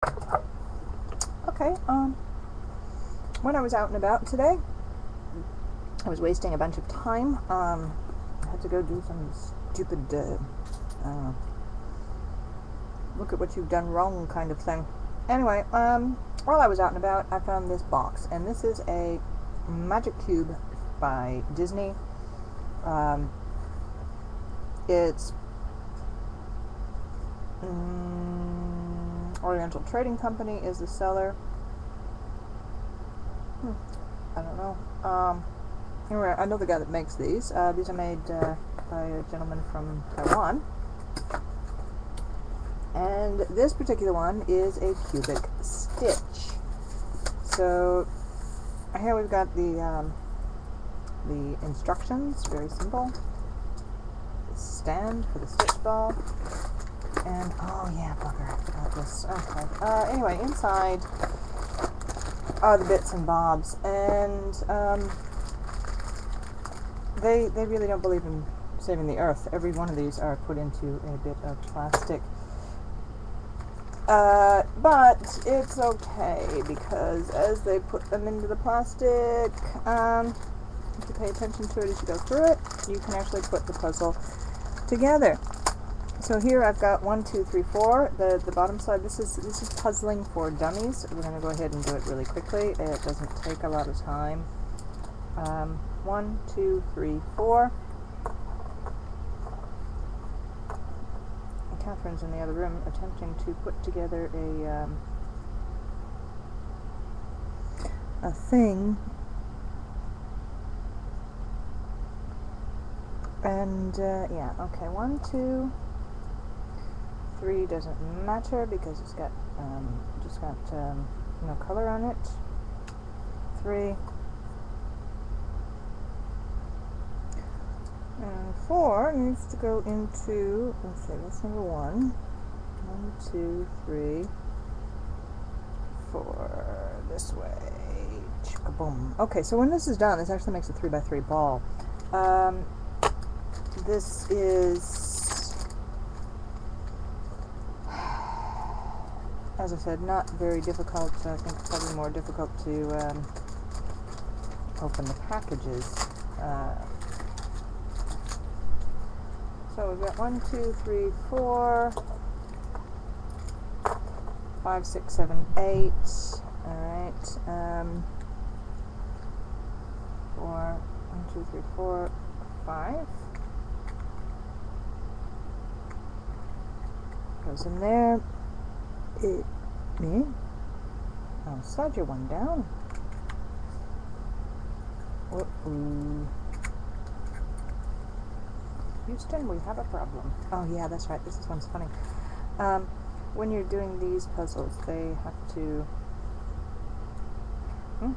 Okay, when I was out and about today, I was wasting a bunch of time. I had to go do some stupid, look at what you've done wrong kind of thing. Anyway, while I was out and about, I found this box, and this is a Magic Cube by Disney. It's Oriental Trading Company is the seller. I don't know. Anyway, I know the guy that makes these. These are made by a gentleman from Taiwan. And this particular one is a cubic stitch. So here we've got the instructions, very simple. The stand for the stitch ball. And, oh yeah, bugger, I forgot this. Okay. Anyway, inside are the bits and bobs, and they really don't believe in saving the earth. Every one of these are put into a bit of plastic. But it's okay, because as they put them into the plastic, if you pay attention to it as you go through it, you can actually put the puzzle together. So here I've got 1, 2, 3, 4. The bottom side. This is puzzling for dummies. We're going to go ahead and do it really quickly. It doesn't take a lot of time. 1, 2, 3, 4. And Catherine's in the other room attempting to put together a thing. And yeah, okay. 1, 2. 3 doesn't matter because it's got just got no color on it. 3 and 4 needs to go into, let's see, that's number 1. 1, 2, 3, 4 this way. Boom. Okay, so when this is done, this actually makes a 3x3 ball. This is, as I said, not very difficult. I think it's probably more difficult to open the packages. So we've got 1, 2, 3, 4, 5, 6, 7, 8. Alright. 4, 1, 2, 3, 4, 5. Goes in there. I'll slide your one down. Uh-oh. Houston, we have a problem. Oh yeah, that's right. This one's funny. When you're doing these puzzles, they have to... You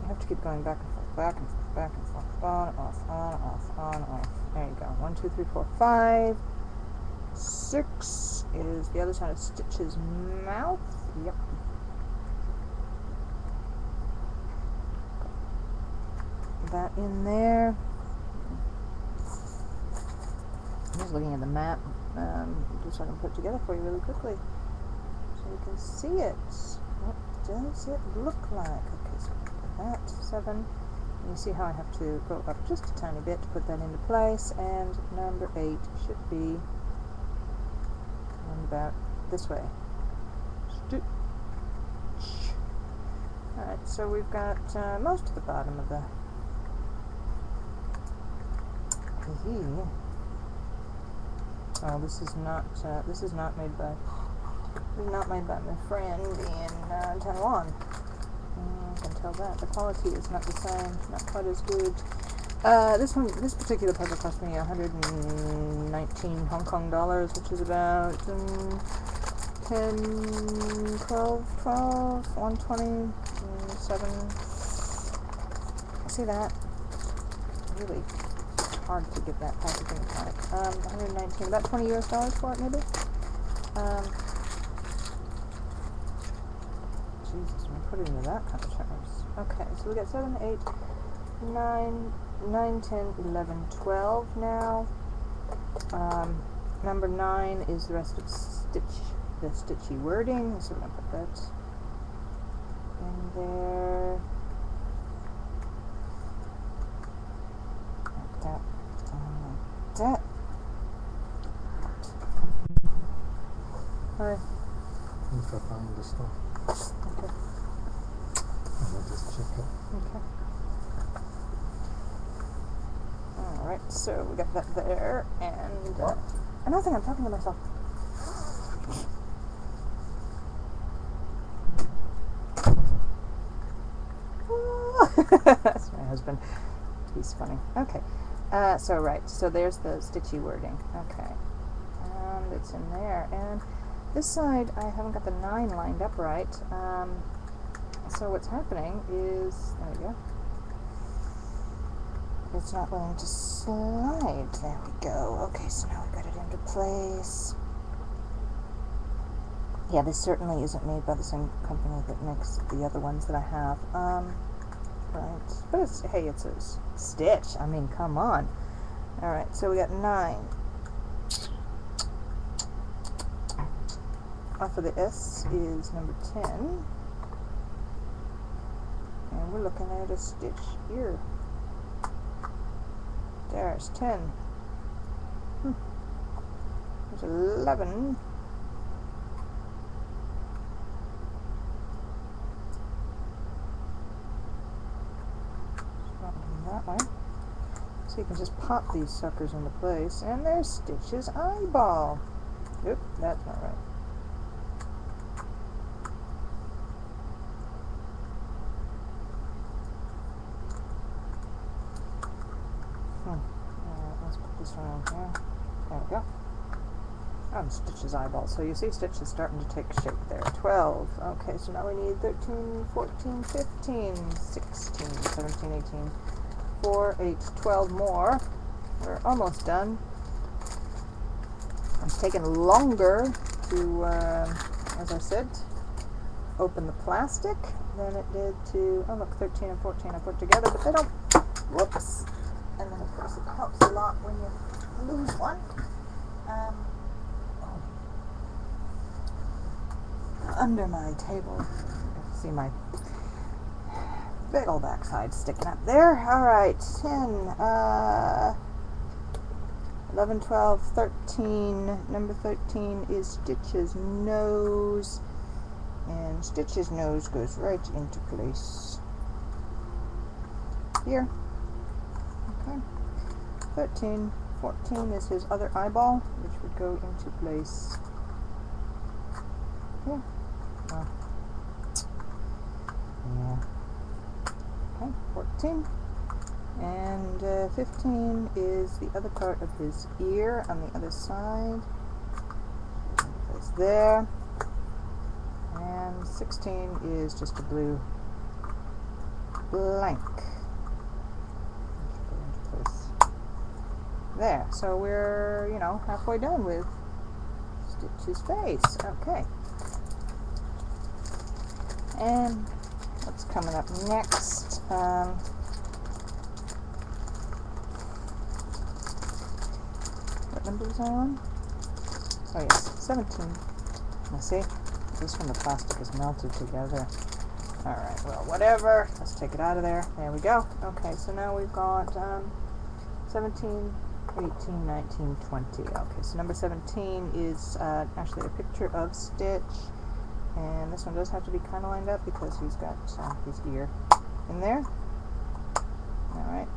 have to keep going back and forth, back and forth, back and forth, on, off, on, off, on, off. There you go. 1, 2, 3, 4, 5. 6 is the other side of Stitch's mouth. Yep. That in there. I'm just looking at the map, just so I can put it together for you really quickly, so you can see it. What does it look like? Okay, so that 7. And you see how I have to go up just a tiny bit to put that into place, and number 8 should be about this way. Alright, so we've got most of the bottom of the this is not made by my friend in Taiwan. I can tell that the quality is not the same, not quite as good. This particular puzzle cost me 119 Hong Kong dollars, which is about 10, 12, 127. See that? Really hard to get that packaging apart. 119, about $20 US for it, maybe. Jesus, when I put it into that kind of terms. Okay, so we got 7, 8, 9, 10, 11, 12 now. number 9 is the rest of the stitchy wording, so we're going to put that in there. Like that, like that. Hi. If I find the stuff. Okay. I'll just check it. Okay. Alright, so we got that there, and nothing, I'm talking to myself. That's my husband. He's funny. Okay. So there's the stitchy wording. Okay. And it's in there. And this side, I haven't got the 9 lined up right. So what's happening is, there we go. It's not willing to slide. There we go. Okay, so now we got it into place. Yeah, this certainly isn't made by the same company that makes the other ones that I have. Right. But it's a stitch. I mean, come on. Alright, so we got 9. Off of the S is number 10. And we're looking at a stitch here. There's 10. There's 11. That way. So you can just pop these suckers into place, and there's Stitch's eyeball. Oop, that's not right. Let's put this one on here. There we go. And Stitch's eyeball. So you see Stitch is starting to take shape there. 12. Okay, so now we need 13, 14, 15, 16, 17, 18. 4, 8, 12 more. We're almost done. It's taken longer to, as I said, open the plastic than it did to, oh look, 13 and 14 I put together, but they don't, whoops. And then of course it helps a lot when you lose one. Under my table, you can see my big old backside sticking up there. Alright, 10, 11, 12, 13. Number 13 is Stitch's nose. And Stitch's nose goes right into place. Here. Okay. 13, 14 is his other eyeball, which would go into place here. Oh. Yeah. Okay, 14. And 15 is the other part of his ear on the other side. Place there. And 16 is just a blue blank. Go into place there. So we're, halfway done with Stitch's face. Okay. And what's coming up next? What number was I on? Oh yes, 17. Now see, this one the plastic is melted together. Alright, well whatever. Let's take it out of there. There we go. Okay, so now we've got 17, 18, 19, 20. Okay, so number 17 is actually a picture of Stitch. And this one does have to be kind of lined up because he's got his ear in there. Alright.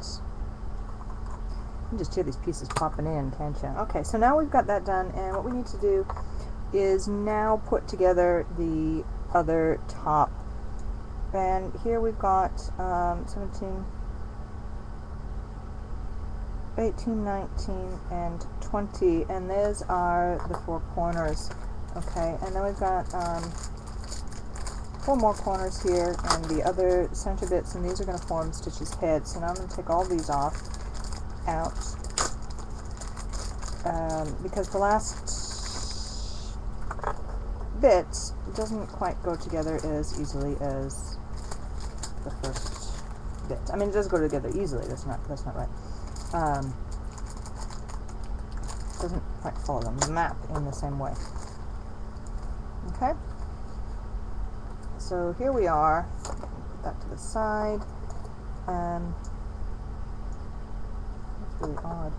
You can just hear these pieces popping in, can't you? Okay, so now we've got that done, and what we need to do is now put together the other top. And here we've got 17, 18, 19, and 20, and these are the 4 corners. Okay, and then we've got 4 more corners here and the other center bits, and these are going to form Stitch's head. So now I'm going to take all these out because the last bit doesn't quite go together as easily as the first bit. I mean, it does go together easily. That's not right. Doesn't quite follow the map in the same way. Okay, so here we are. Put that to the side. That's really odd.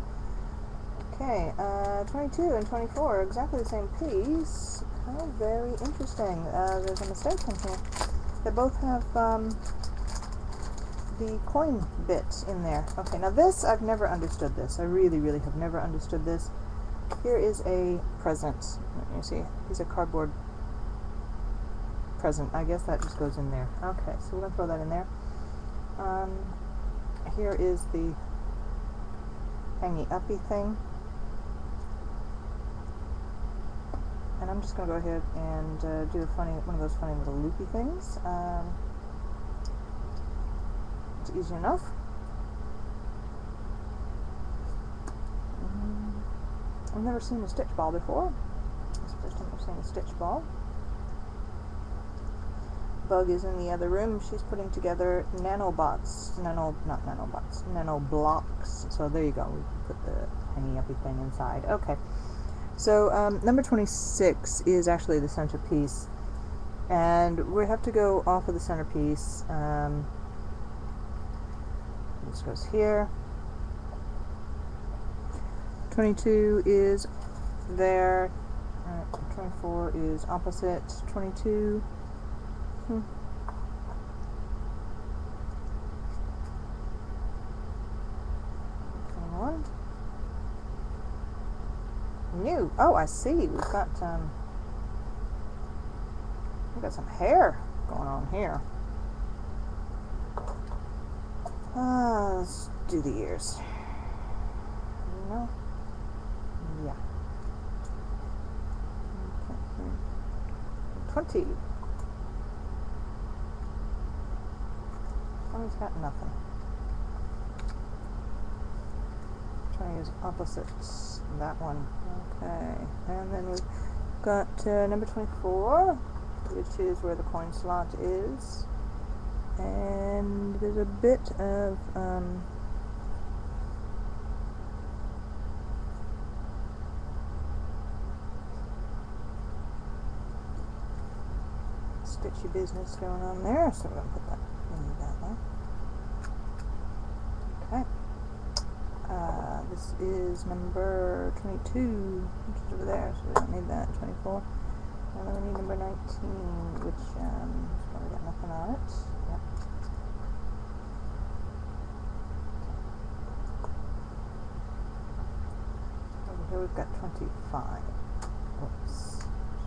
Okay, 22 and 24 are exactly the same piece. How very interesting. There's a mistake in here. They both have the coin bit in there. Okay, now this, I've never understood this. I really, really have never understood this. Here is a present. You see, these are cardboard present. I guess that just goes in there. Okay, so we're going to throw that in there. Here is the hangy-uppy thing. And I'm just going to go ahead and do one of those funny little loopy things. It's easy enough. I've never seen a stitch ball before. It's the first time I've seen a stitch ball. Bug is in the other room. She's putting together nanoblocks. So there you go. We can put the hangy-uppy thing inside. Okay. So number 26 is actually the centerpiece, and we have to go off of the centerpiece. This goes here. 22 is there. 24 is opposite 22. 21. New. Oh, I see. We've got some hair going on here. Let's do the ears. No. Yeah. Okay. 20. He's got nothing. 20 is opposites. That one. Okay. And then we've got number 24, which is where the coin slot is. And there's a bit of stitchy business going on there, so we're going to put that in that one. Okay. This is number 22, which is over there, so we don't need that. 24. And then we need number 19, which probably got nothing on it. Yep. Over here we've got 25. Oops.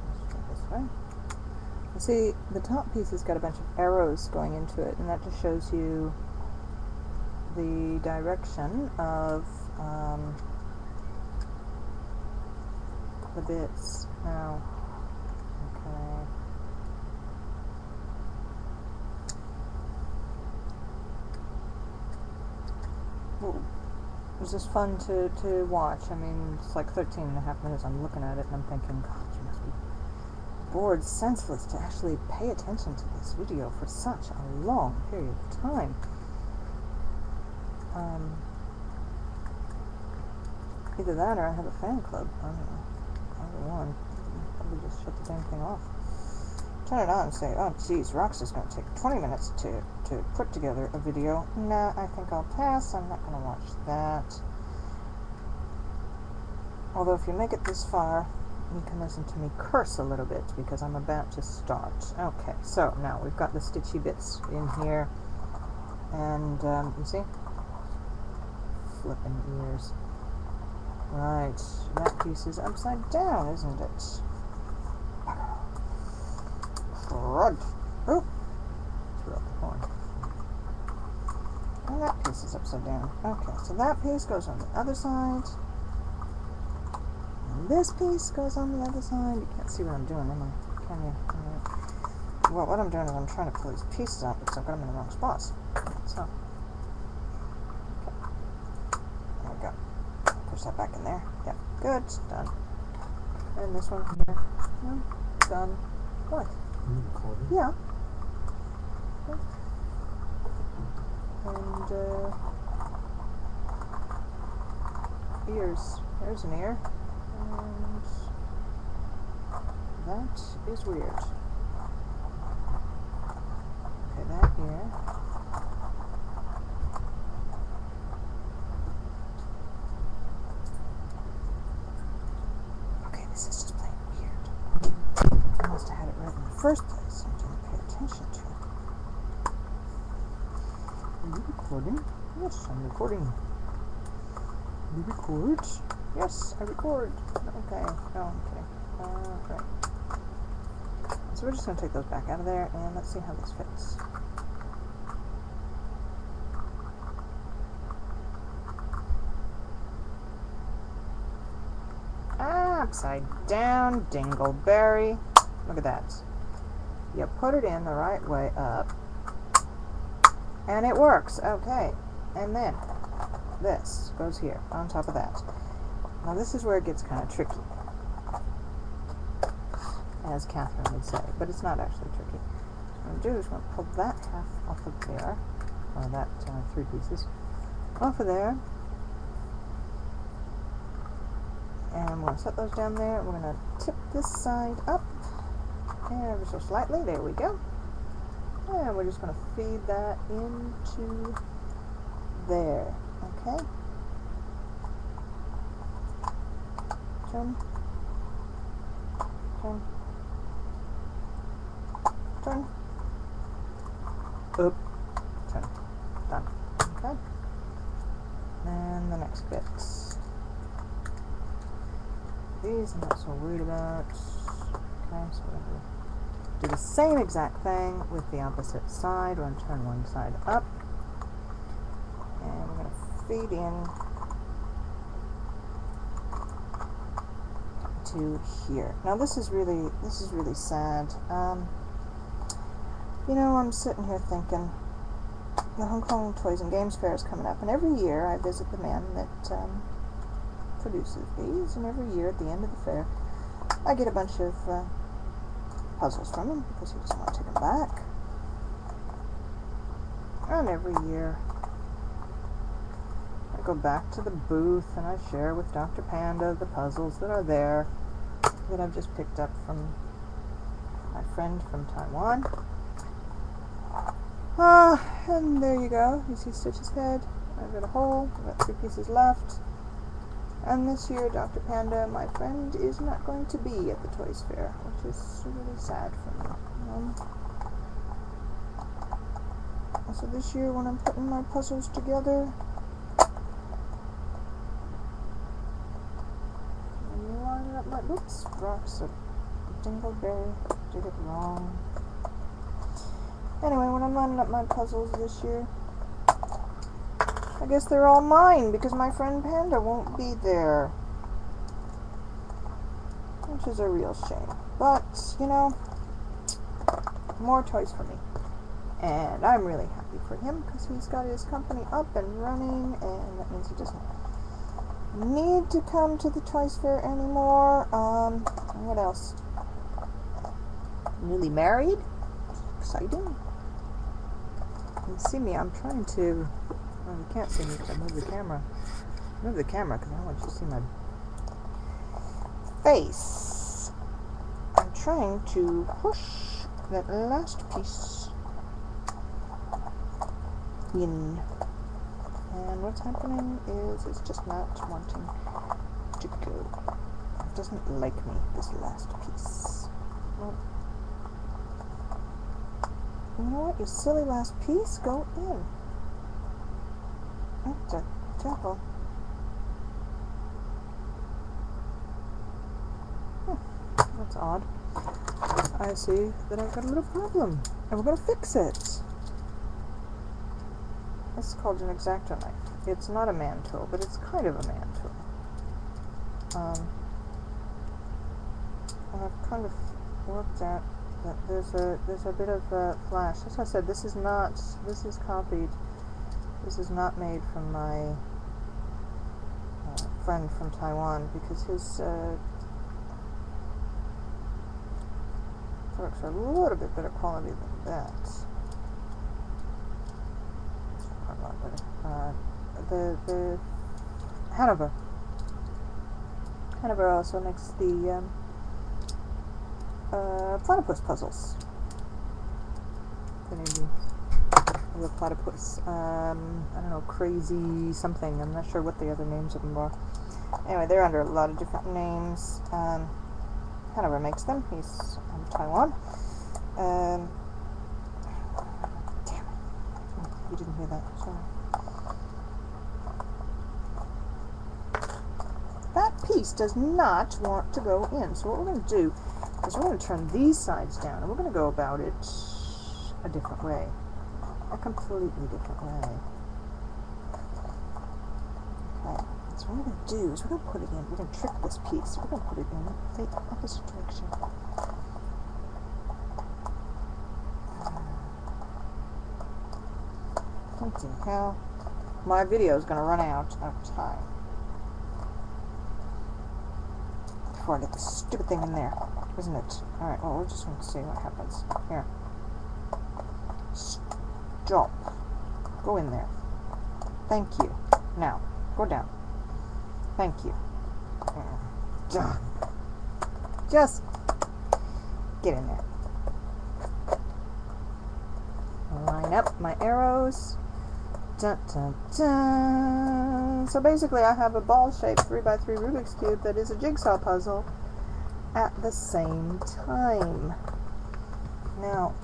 Let's try this way. You see, the top piece has got a bunch of arrows going into it, and that just shows you the direction of the bits. Now, okay. Well, it was just fun to watch. I mean, it's like 13 and a half minutes. I'm looking at it and I'm thinking, God, you must be bored senseless to actually pay attention to this video for such a long period of time. Either that or I have a fan club. I don't know. Either one. Probably just shut the damn thing off. Turn it on and say, oh geez, Roxy's going to take 20 minutes to put together a video. Nah, I think I'll pass. I'm not going to watch that. Although if you make it this far, you can listen to me curse a little bit because I'm about to start. Okay, so now we've got the stitchy bits in here. And, you see? Flipping ears. Right, that piece is upside down, isn't it? Crud. Oh! Threw out the horn. And that piece is upside down. Okay, so that piece goes on the other side. And this piece goes on the other side. You can't see what I'm doing, am I? Can you? Right. Well, what I'm doing is I'm trying to pull these pieces out because I've got them in the wrong spots. So. There we go. Push that back in there. Yep, good. Done. And this one here. No, done. What? Yeah. And ears. There's an ear. And that is weird. Okay, that here. Okay, this is just plain weird. I must have had it right in the first place and didn't pay attention to it. Are you recording? Yes, I'm recording. You record? Yes, I record. Okay. No, I'm kidding. Right. So we're just going to take those back out of there and let's see how this fits. Upside down, dingleberry. Look at that. You put it in the right way up and it works. Okay. And then this goes here on top of that. Now this is where it gets kind of tricky, as Catherine would say, but it's not actually tricky. So what I'm going to do is I'm going to pull that half off of there, or that 3 pieces off of there, and we're going to set those down there. We're going to tip this side up ever so slightly. There we go. And we're just going to feed that into there. Okay. Turn. Turn. Turn. Up. Turn. Done. Okay. And the next bit. These I'm not so worried about. Okay, so we're going to do the same exact thing with the opposite side. We're going to turn one side up. And we're going to feed in to here. Now this is really sad. You know, I'm sitting here thinking the Hong Kong Toys and Games Fair is coming up, and every year I visit the man that produces these, and every year at the end of the fair I get a bunch of puzzles from him because he doesn't want to take them back. And every year I go back to the booth and I share with Dr. Panda the puzzles that are there that I've just picked up from my friend from Taiwan. And there you go. You see Stitch's head. I've got a hole. I've got 3 pieces left. And this year, Dr. Panda, my friend, is not going to be at the Toys Fair, which is really sad for me. So this year, when I'm putting my puzzles together, lining up my oops, rocks a dingleberry, did it wrong. Anyway, when I'm lining up my puzzles this year, I guess they're all mine because my friend Panda won't be there, which is a real shame. But, you know, more toys for me. And I'm really happy for him because he's got his company up and running, and that means he doesn't need to come to the Toys Fair anymore. What else? Newly married. Exciting. You can see me. I'm trying to. Oh, you can't see me because I moved the camera. Move the camera because I don't want you to see my face. I'm trying to push that last piece in. And what's happening is it's just not wanting to go. It doesn't like me, this last piece. Well, you know what, you silly last piece? Go in. That's a devil. That's odd. I see that I've got a little problem, and we're going to fix it. This is called an X-Acto knife. It's not a man tool, but it's kind of a man tool. And I've kind of worked out that there's a bit of flash. As I said, this is copied. This is not made from my friend from Taiwan because his products are a little bit better quality than that. The Hanover. Hanover also makes the platypus puzzles. The platypus. I don't know, crazy something. I'm not sure what the other names of them are. Anyway, they're under a lot of different names. Hanover makes them. He's from Taiwan. Damn it. You didn't hear that. Sorry. That piece does not want to go in. So what we're going to do is we're going to turn these sides down, and we're going to go about it a different way. A completely different way. Okay. So what we're going to do is we're going to put it in. We're going to trick this piece. We're going to put it in the opposite direction. What the hell? My video is going to run out of time before I get this stupid thing in there, isn't it? Alright, well, we're just going to see what happens. Here. Stop. Go in there. Thank you. Now, go down. Thank you. Just get in there. Line up my arrows. Dun, dun, dun. So basically I have a ball-shaped 3x3 Rubik's Cube that is a jigsaw puzzle at the same time. Now,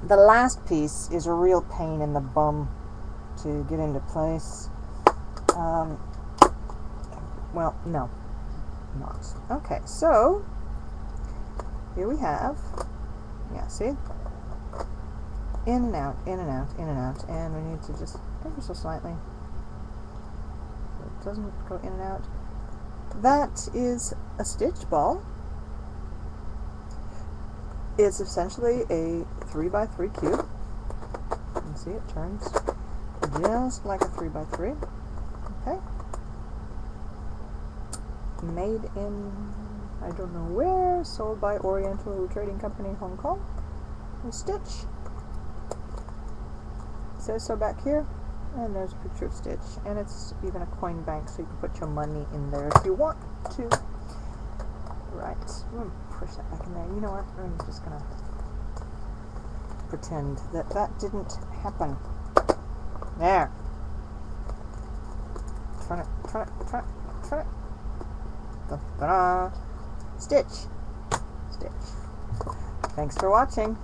the last piece is a real pain in the bum to get into place. Well, no, not. Okay, so here we have, yeah, see? In and out, in and out, in and out, and we need to just ever so slightly. So it doesn't go in and out. That is a stitch ball. It's essentially a 3x3 cube. You can see it turns just like a 3x3. Okay. Made in, I don't know where, sold by Oriental Trading Company, Hong Kong. A stitch. It says so back here, and there's a picture of Stitch, and it's even a coin bank, so you can put your money in there if you want to. Right, I'm going to push that back in there. You know what, I'm just going to pretend that that didn't happen. There. Turn it, turn it, turn it, turn it. Da-da-da. Stitch. Stitch. Thanks for watching.